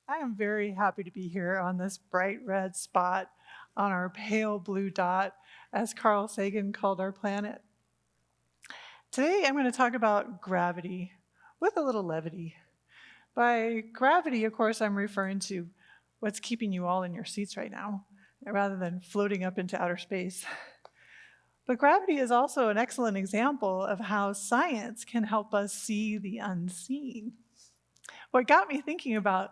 I am very happy to be here on this bright red spot on our pale blue dot, as Carl Sagan called our planet. Today I'm going to talk about gravity with a little levity. By gravity, of course, I'm referring to what's keeping you all in your seats right now, rather than floating up into outer space. But gravity is also an excellent example of how science can help us see the unseen. What got me thinking about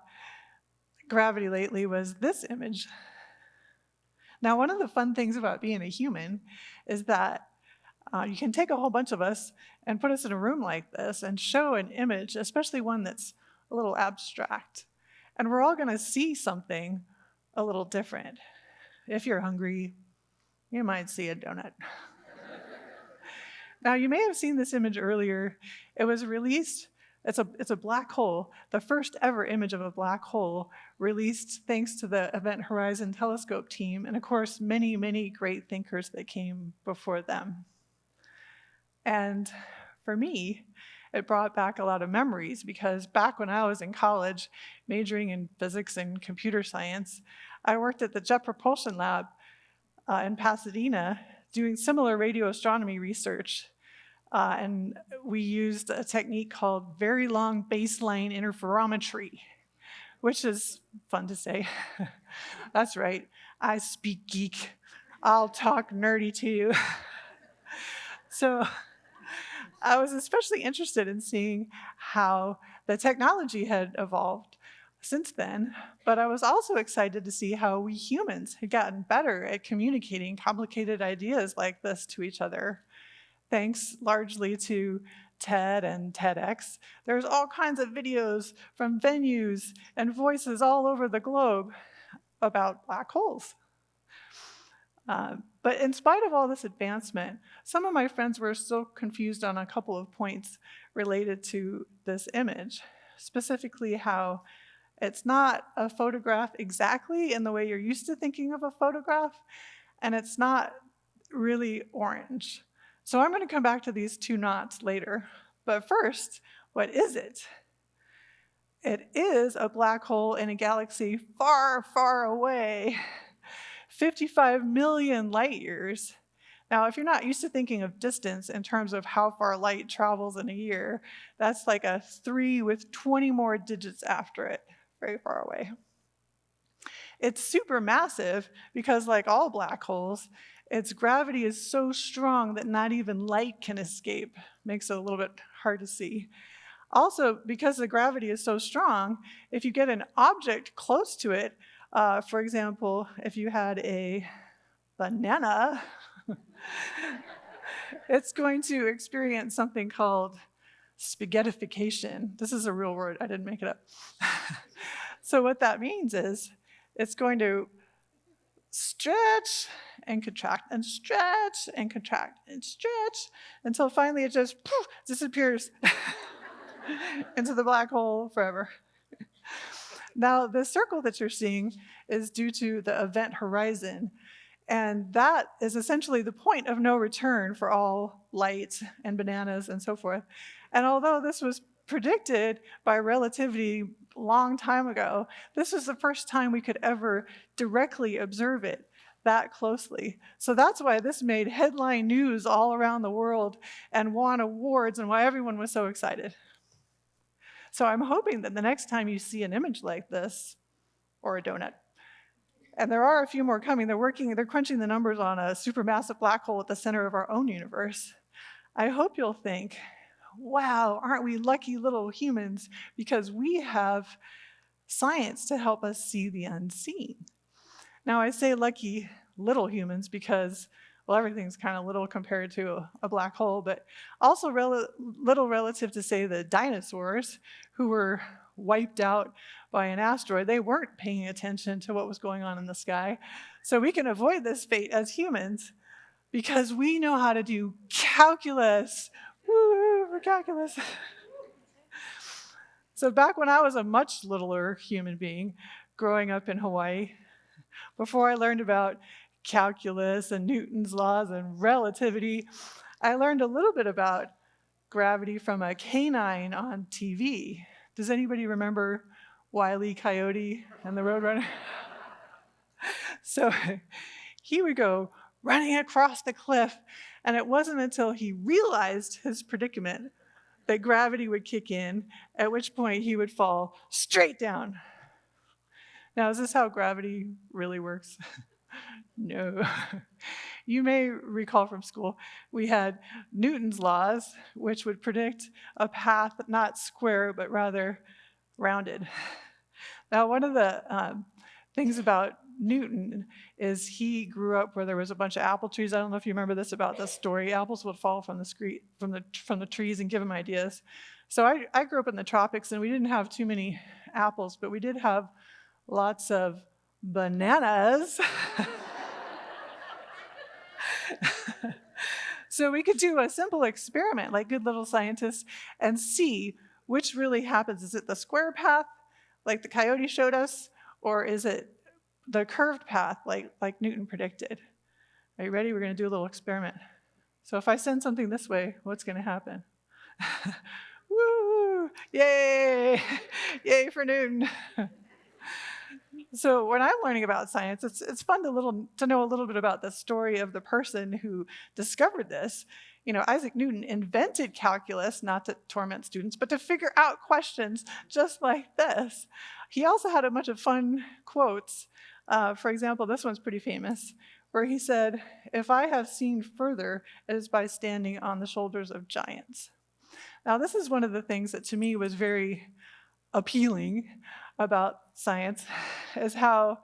gravity lately was this image. Now, one of the fun things about being a human is that you can take a whole bunch of us and put us in a room like this and show an image, especially one that's a little abstract. And we're all going to see something a little different. If you're hungry, you might see a donut. Now, you may have seen this image earlier. It was released, it's a black hole, the first ever image of a black hole released thanks to the Event Horizon Telescope team, and of course, many, many great thinkers that came before them. And for me, it brought back a lot of memories because back when I was in college, majoring in physics and computer science, I worked at the Jet Propulsion Lab in Pasadena doing similar radio astronomy research. And we used a technique called very long baseline interferometry, which is fun to say. That's right, I speak geek. I'll talk nerdy to you. So I was especially interested in seeing how the technology had evolved since then, but I was also excited to see how we humans had gotten better at communicating complicated ideas like this to each other. Thanks largely to TED and TEDx, there's all kinds of videos from venues and voices all over the globe about black holes. But in spite of all this advancement, some of my friends were still confused on a couple of points related to this image, specifically how it's not a photograph exactly in the way you're used to thinking of a photograph, and it's not really orange. So I'm going to come back to these two knots later. But first, what is it? It is a black hole in a galaxy far, far away. 55 million light years. Now, if you're not used to thinking of distance in terms of how far light travels in a year, that's like a 3 with 20 more digits after it, very far away. It's super massive because, like all black holes, its gravity is so strong that not even light can escape. Makes it a little bit hard to see. Also, because the gravity is so strong, if you get an object close to it, for example, if you had a banana, it's going to experience something called spaghettification. This is a real word, I didn't make it up. So what that means is it's going to stretch and contract and stretch and contract and stretch until finally it just poof, disappears into the black hole forever. Now, the circle that you're seeing is due to the event horizon, and that is essentially the point of no return for all light and bananas and so forth. And although this was predicted by relativity a long time ago, this was the first time we could ever directly observe it that closely. So that's why this made headline news all around the world and won awards and why everyone was so excited. So I'm hoping that the next time you see an image like this, or a donut, and there are a few more coming, they're crunching the numbers on a supermassive black hole at the center of our own universe. I hope you'll think, wow, aren't we lucky little humans because we have science to help us see the unseen. Now, I say lucky little humans because, well, everything's kind of little compared to a black hole, but also little relative to, say, the dinosaurs who were wiped out by an asteroid. They weren't paying attention to what was going on in the sky. So we can avoid this fate as humans because we know how to do calculus. Woo for calculus. So back when I was a much littler human being growing up in Hawaii, before I learned about calculus and Newton's laws and relativity, I learned a little bit about gravity from a canine on TV. Does anybody remember Wile E. Coyote and the Roadrunner. So he would go running across the cliff, and it wasn't until he realized his predicament that gravity would kick in, at which point he would fall straight down. Now, is this how gravity really works? No. You may recall from school, we had Newton's laws, which would predict a path not square, but rather rounded. Now, one of the things about Newton is he grew up where there was a bunch of apple trees. I don't know if you remember this about this story. Apples would fall from the trees and give him ideas. So I grew up in the tropics, and we didn't have too many apples, but we did have lots of bananas. So we could do a simple experiment like good little scientists and see which really happens. Is it the square path like the coyote showed us, or is it the curved path like Newton predicted? Are you ready? We're going to do a little experiment. So if I send something this way, what's going to happen? Woo! Yay! Yay for Newton. So when I'm learning about science, it's fun to know a little bit about the story of the person who discovered this. You know, Isaac Newton invented calculus, not to torment students, but to figure out questions just like this. He also had a bunch of fun quotes. For example, this one's pretty famous, where he said, "If I have seen further, it is by standing on the shoulders of giants." Now, this is one of the things that to me was very appealing about science, is how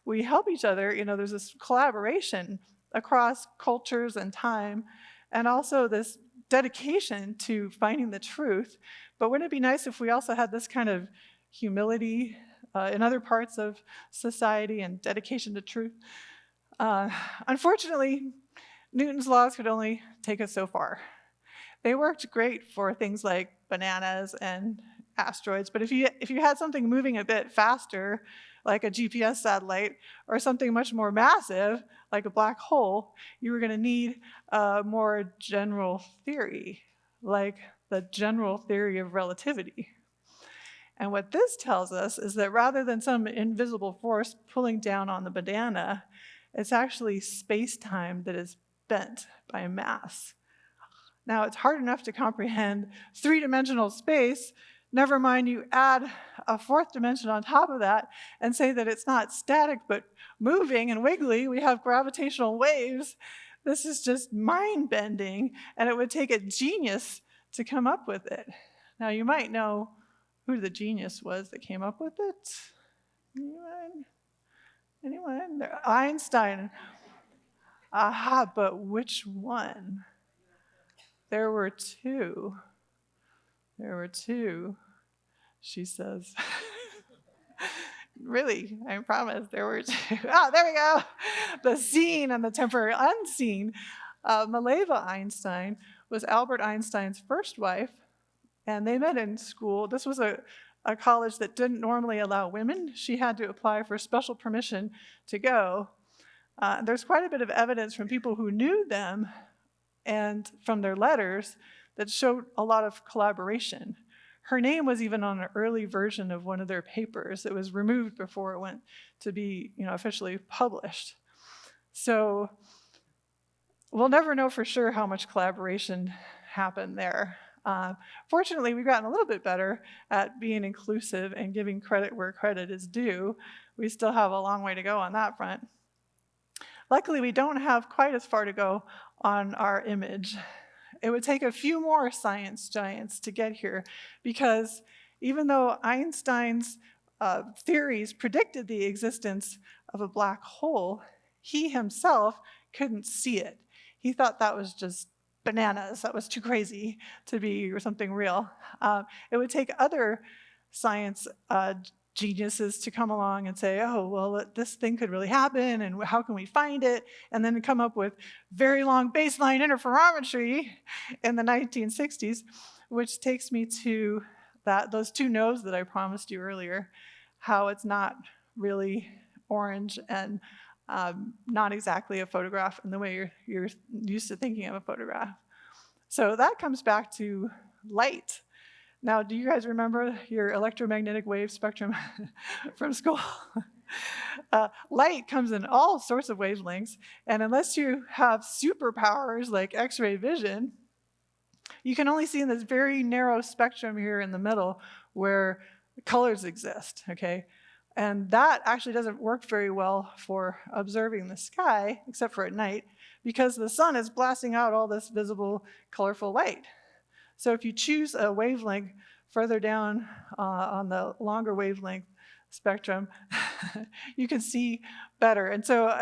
we help each other. You know, there's this collaboration across cultures and time, and also this dedication to finding the truth. But wouldn't it be nice if we also had this kind of humility in other parts of society and dedication to truth? Unfortunately, Newton's laws could only take us so far. They worked great for things like bananas and asteroids, but if you had something moving a bit faster, like a GPS satellite, or something much more massive, like a black hole, you were going to need a more general theory, like the general theory of relativity. And what this tells us is that rather than some invisible force pulling down on the banana, it's actually space-time that is bent by mass. Now, it's hard enough to comprehend three-dimensional space. Never mind, you add a fourth dimension on top of that and say that it's not static but moving and wiggly. We have gravitational waves. This is just mind-bending, and it would take a genius to come up with it. Now, you might know who the genius was that came up with it. Anyone? Einstein. Aha, but which one? There were two. She says. Really, I promise, there were two. Oh, there we go. The seen and the temporary unseen. Mileva Einstein was Albert Einstein's first wife, and they met in school. This was a college that didn't normally allow women. She had to apply for special permission to go. There's quite a bit of evidence from people who knew them and from their letters that showed a lot of collaboration. Her name was even on an early version of one of their papers. It was removed before it went to be, officially published. So we'll never know for sure how much collaboration happened there. Fortunately, we've gotten a little bit better at being inclusive and giving credit where credit is due. We still have a long way to go on that front. Luckily, we don't have quite as far to go on our image. It would take a few more science giants to get here, because even though Einstein's theories predicted the existence of a black hole, he himself couldn't see it. He thought that was just bananas. That was too crazy to be or something real. It would take other science geniuses to come along and say, oh, well, this thing could really happen, and how can we find it? And then come up with very long baseline interferometry in the 1960s, which takes me to those two no's that I promised you earlier, how it's not really orange and not exactly a photograph in the way you're used to thinking of a photograph. So that comes back to light. Now, do you guys remember your electromagnetic wave spectrum from school? Light comes in all sorts of wavelengths, and unless you have superpowers like X-ray vision, you can only see in this very narrow spectrum here in the middle where colors exist, okay? And that actually doesn't work very well for observing the sky, except for at night, because the sun is blasting out all this visible, colorful light. So if you choose a wavelength further down on the longer wavelength spectrum, you can see better. And so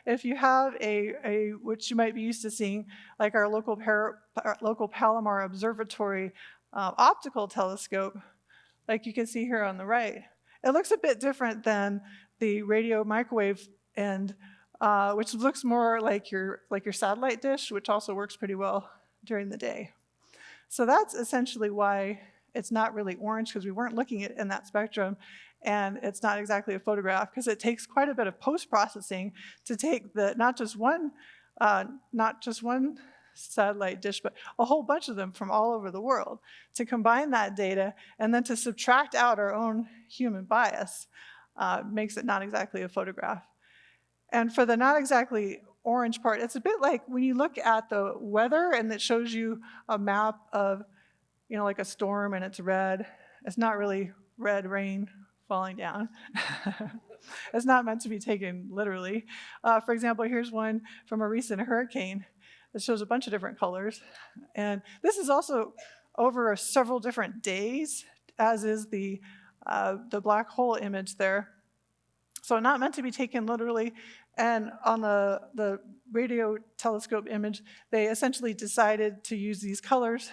if you have a which you might be used to seeing, like our local Palomar Observatory optical telescope, like you can see here on the right, it looks a bit different than the radio microwave end, which looks more like your satellite dish, which also works pretty well during the day. So that's essentially why it's not really orange, because we weren't looking at in that spectrum, and it's not exactly a photograph, because it takes quite a bit of post-processing to take the not just one satellite dish, but a whole bunch of them from all over the world, to combine that data and then to subtract out our own human bias makes it not exactly a photograph. And for the not exactly orange part, it's a bit like when you look at the weather and it shows you a map of, like a storm and it's red. It's not really red rain falling down. It's not meant to be taken literally. For example, here's one from a recent hurricane that shows a bunch of different colors. And this is also over several different days, as is the black hole image there. So not meant to be taken literally. And on the radio telescope image, they essentially decided to use these colors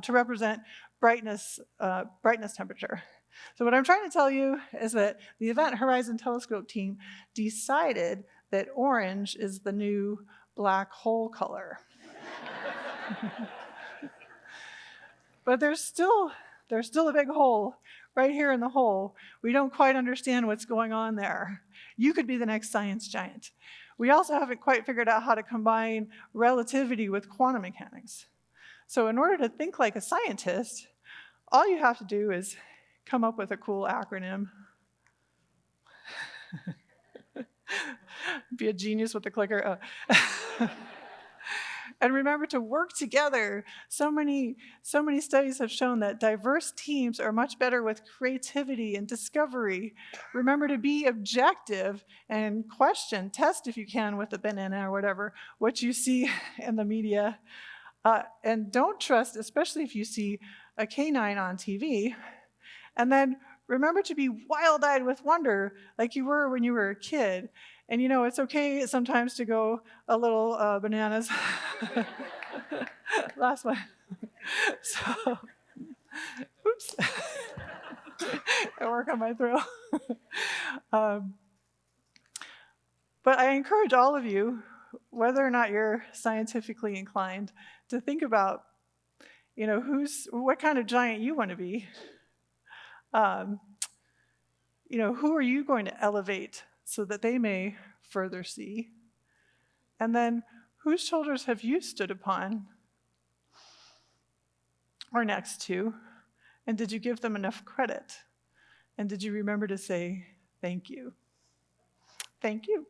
to represent brightness temperature. So what I'm trying to tell you is that the Event Horizon Telescope team decided that orange is the new black hole color. But there's still a big hole right here in the hole. We don't quite understand what's going on there. You could be the next science giant. We also haven't quite figured out how to combine relativity with quantum mechanics. So in order to think like a scientist, all you have to do is come up with a cool acronym. Be a genius with the clicker. And remember to work together. So many studies have shown that diverse teams are much better with creativity and discovery. Remember to be objective and test if you can with a banana or whatever, what you see in the media. And don't trust, especially if you see a canine on TV. And then remember to be wild-eyed with wonder like you were when you were a kid. And it's okay sometimes to go a little bananas. Last one. So, oops. I work on my throat. But I encourage all of you, whether or not you're scientifically inclined, to think about, what kind of giant you want to be. Who are you going to elevate so that they may further see? And then, whose shoulders have you stood upon or next to? And did you give them enough credit? And did you remember to say thank you? Thank you.